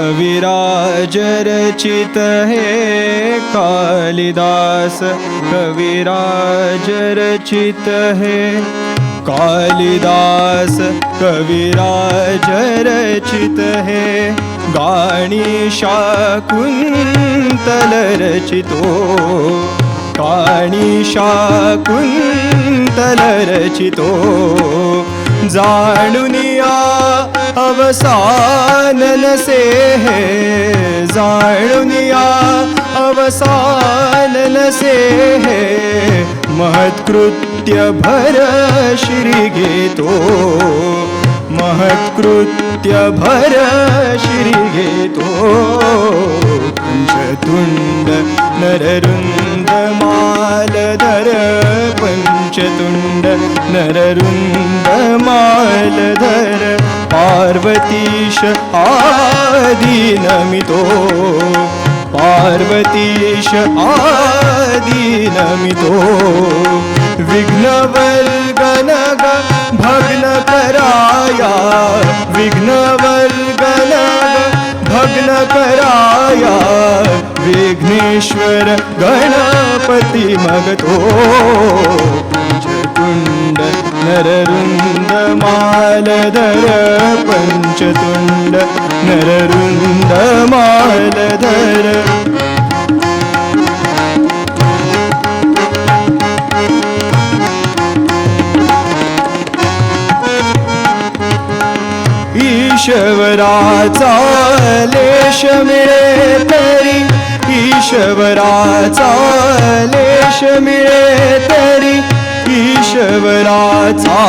कविराज रचित है कालिदास कविराज रचित है कालिदास कविराज रचित है गाणी शाकुंतल रचितो गाणी शाकुंतल रचितो जाणुनिया अवसान नसे है जाणुनिया अवसान नसे है महत्कृत्य भर श्री घेतो महत्कृत्य भर श्री घेतो पंचतुंड नररुंद मालधर पंचतुंड नररुंद मालधर पार्वतीश आदीनमितो पार्वतीश आदीनमितो विघ्नवर्गनग भग्न कराया विघ्नवर्गनग भग्न कराया विघ्नेश्वर गणपति मगतो पंचतुंड नररुंद मालधर पंचतुंड नररुंद मालधर ईश्वराचा लेश मिळे तरी ईश्वराचा लेश मिळे तरी ईश्वराचा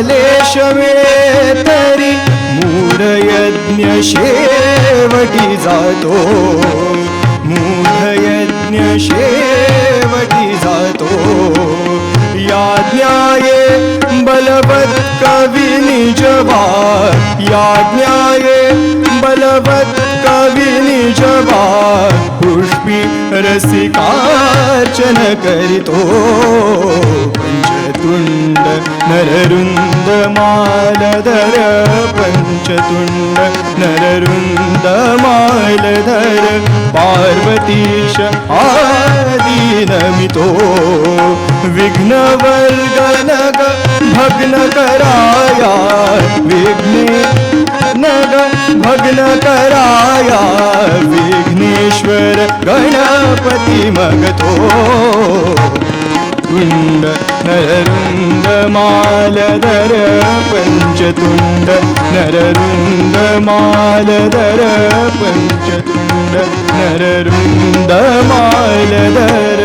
लेश मिळे तरी मूढ यज्ञ शेवटी जातो मूढ यज्ञ शेवटी जातो याज्ञाये बलवत् कवी निजवा याज्ञाये बलवत् कवी निजवा पुष्पी रसिकार्चन करितो पंचतुंड नररुंद मालधर पंचतुंड नररुंद मालधर पार्वतीश आदीनमितो विघ्नवर्गनग भग्न कराया विघ्ननग भग्न कराया विघ्नेश्वर गणपति मगतो तुंड नररुंद मालधर पंचतुंड नररुंद मालधर पंचतुंड नररुंद मालधर